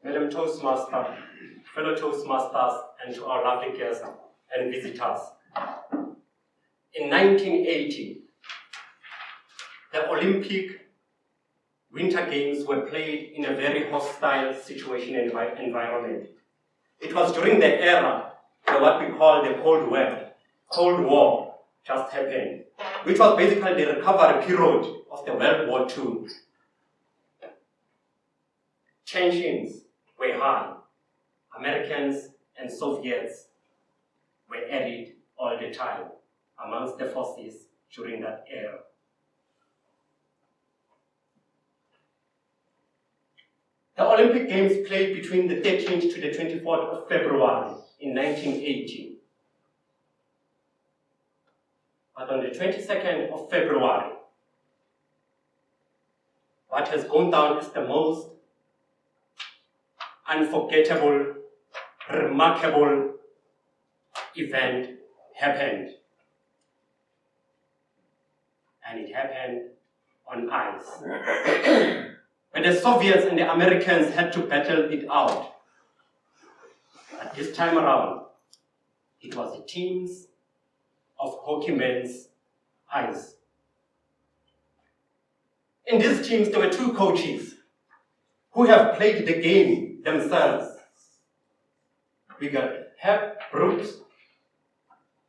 Madam Toastmaster, fellow Toastmasters, and to our lovely guests and visitors. In 1980, the Olympic Winter Games were played in a very hostile situation and environment. It was during the era of what we call the Cold War just happened, which was basically the recovery period of the World War II. Tensions were high. Americans and Soviets were at it all the time amongst the forces during that era. The Olympic Games played between the 13th to the 24th of February in 1980. But on the 22nd of February, what has gone down as the most unforgettable, remarkable event happened. And it happened on ice. When the Soviets and the Americans had to battle it out. But this time around, it was the teams of hockeymen's ice. In these teams, there were two coaches who have played the game themselves. We got Herb Brooks,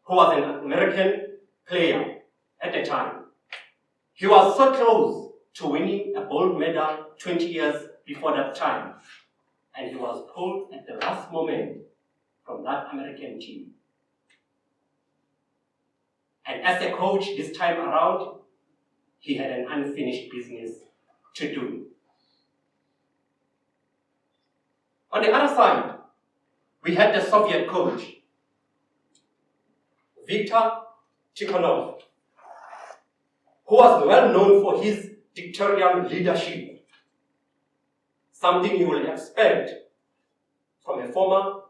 who was an American player at the time. He was so close to winning a gold medal 20 years before that time. And he was pulled at the last moment from that American team. And as a coach this time around, he had an unfinished business to do. On the other side, we had the Soviet coach, Viktor Tikhonov, who was well known for his dictatorial leadership, something you will expect from a former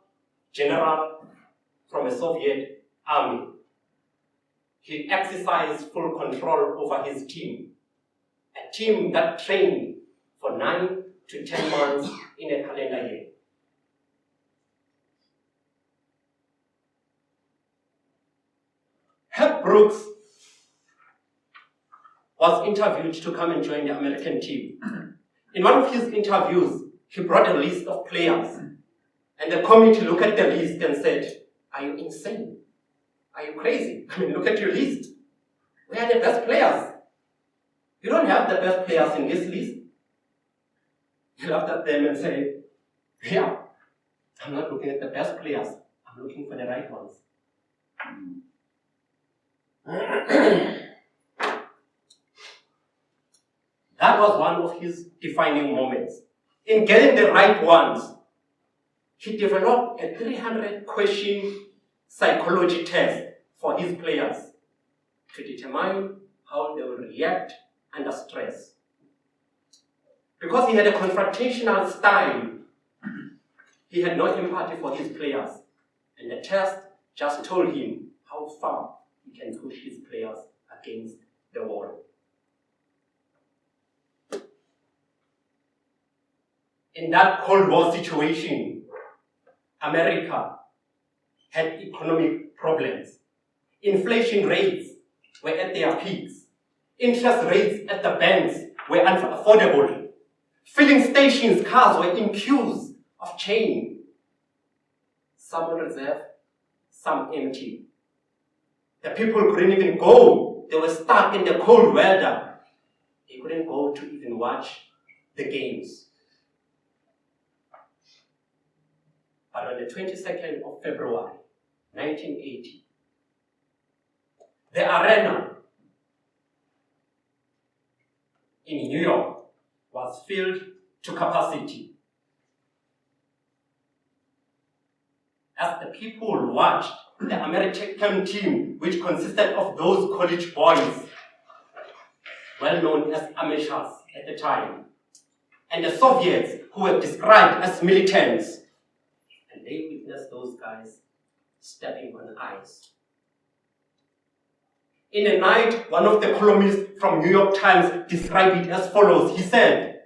general from a Soviet army. He exercised full control over his team, a team that trained for 9 to 10 months in a calendar year. Herb Brooks was interviewed to come and join the American team. In one of his interviews, he brought a list of players, and the committee looked at the list and said, "Are you insane? Are you crazy? I mean, look at your list. Where are the best players? You don't have the best players in this list." He laughed at them and said, "Yeah, I'm not looking at the best players. I'm looking for the right ones." That was one of his defining moments. In getting the right ones, he developed a 300-question psychology test for his players to determine how they will react under stress. Because he had a confrontational style, he had no empathy for his players, and the test just told him how far he can push his players against the wall. In that Cold War situation, America had economic problems. Inflation rates were at their peaks. Interest rates at the banks were unaffordable. Filling stations, cars were in queues of chain. Some on reserve, some empty. The people couldn't even go. They were stuck in the cold weather. They couldn't go to even watch the games. But on the 22nd of February, 1980, the arena in New York was filled to capacity. As the people watched the American team, which consisted of those college boys, well known as amateurs at the time, and the Soviets, who were described as militants, and they witnessed those guys stepping on ice. In a night, one of the columnists from New York Times described it as follows. He said,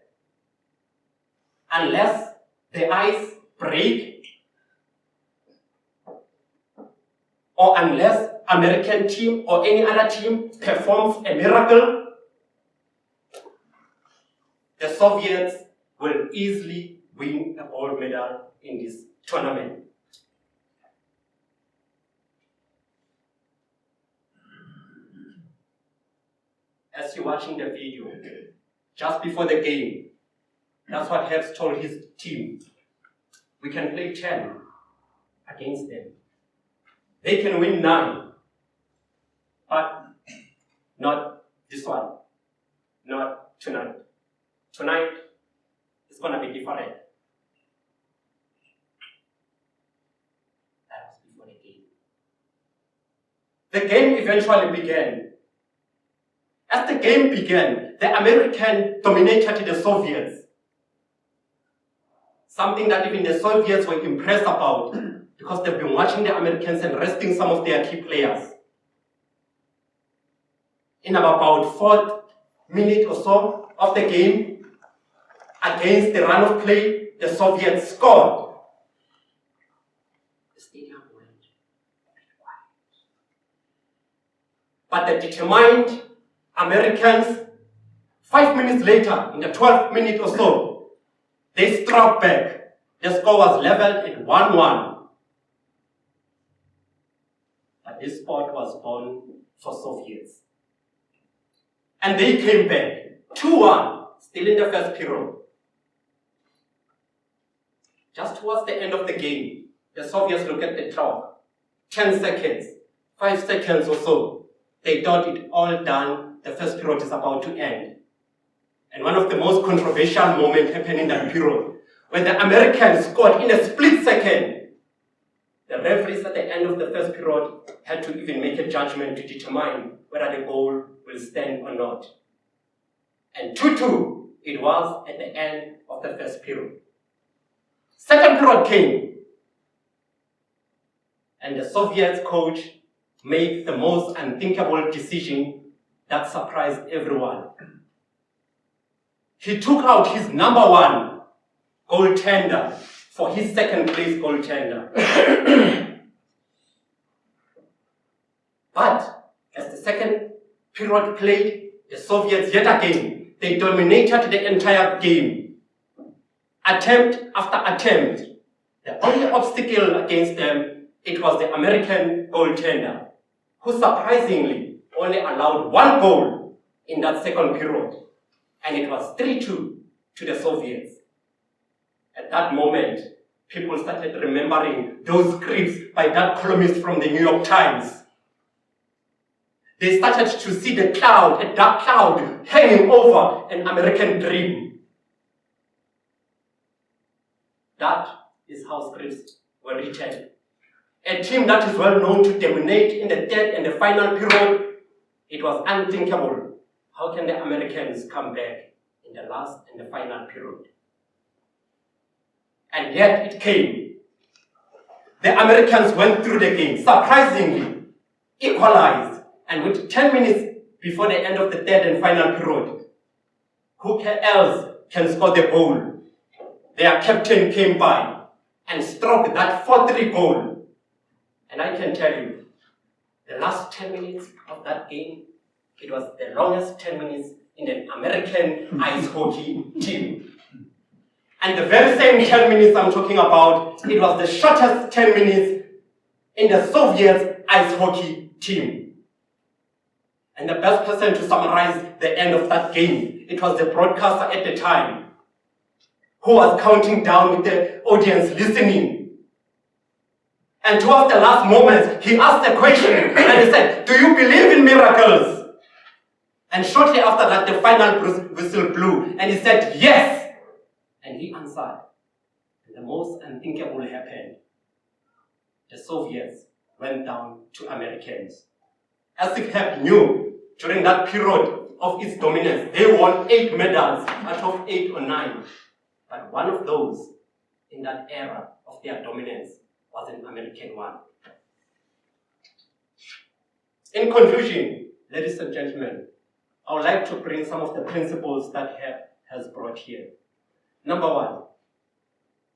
"Unless the ice break, or unless American team or any other team performs a miracle, the Soviets will easily win a gold medal in this tournament. As you're watching the video, just before the game, that's what Hertz told his team. We can play 10 against them. They can win 9, but not this one, not tonight. Tonight, it's going to be different. That was before the game. The game eventually began. As the game began, the Americans dominated the Soviets. Something that even the Soviets were impressed about because they've been watching the Americans and resting some of their key players. In about 4th minute or so of the game, against the run of play, the Soviets scored. The stadium went quiet. But the determined Americans, 5 minutes later, in the 12th minute or so, they struck back. The score was leveled at 1-1. But this sport was born for Soviets. And they came back, 2-1, still in the first period. Just towards the end of the game, the Soviets looked at the clock. 10 seconds, 5 seconds or so. They thought it all done. The first period is about to end. And one of the most controversial moments happened in that period, when the Americans scored in a split second. The referees at the end of the first period had to even make a judgment to determine whether the goal will stand or not. And 2-2 it was at the end of the first period. Second period came, and the Soviet coach made the most unthinkable decision that surprised everyone. He took out his number 1 goaltender for his second place goaltender. But as the second period played, the Soviets yet again, they dominated the entire game. Attempt after attempt. The only obstacle against them, it was the American goaltender, who surprisingly only allowed 1 goal in that second period. And it was 3-2 to the Soviets. At that moment, people started remembering those scripts by that columnist from the New York Times. They started to see the cloud, a dark cloud, hanging over an American dream. That is how scripts were written. A team that is well known to dominate in the third and the final period, it was unthinkable. How can the Americans come back in the last and the final period? And yet it came. The Americans went through the game, surprisingly, equalized, and with 10 minutes before the end of the third and final period, who else can score the goal? Their captain came by and struck that 4-3 goal. And I can tell you, the last 10 minutes of that game, it was the longest 10 minutes in an American ice hockey team. And the very same 10 minutes I'm talking about, it was the shortest 10 minutes in the Soviet ice hockey team. And the best person to summarize the end of that game, it was the broadcaster at the time, who was counting down with the audience listening. And towards the last moments, he asked a question, and he said, "Do you believe in miracles?" And shortly after that, the final whistle blew, and he said, "Yes." And he answered. And the most unthinkable happened. The Soviets went down to Americans. As the CAP knew, during that period of its dominance, they won 8 medals out of 8 or 9. But one of those, in that era of their dominance, was an American one. In conclusion, ladies and gentlemen, I would like to bring some of the principles that HEP has brought here. Number 1,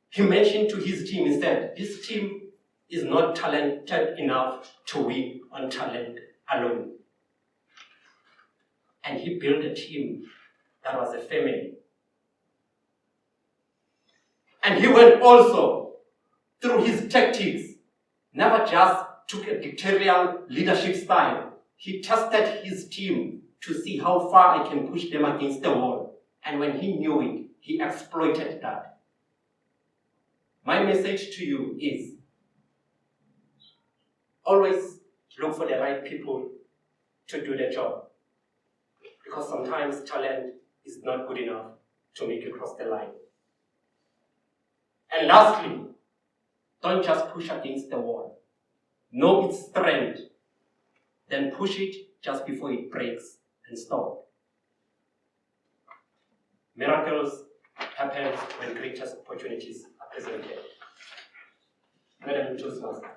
he mentioned to his team instead, this team is not talented enough to win on talent alone. And he built a team that was a family. And he went also through his tactics, never just took a dictatorial leadership style. He tested his team to see how far I can push them against the wall. And when he knew it, he exploited that. My message to you is, always look for the right people to do the job. Because sometimes talent is not good enough to make you cross the line. And lastly, don't just push against the wall. Know its strength, then push it just before it breaks and stop. Miracles happen when greatest opportunities are presented. Madam Toastmaster.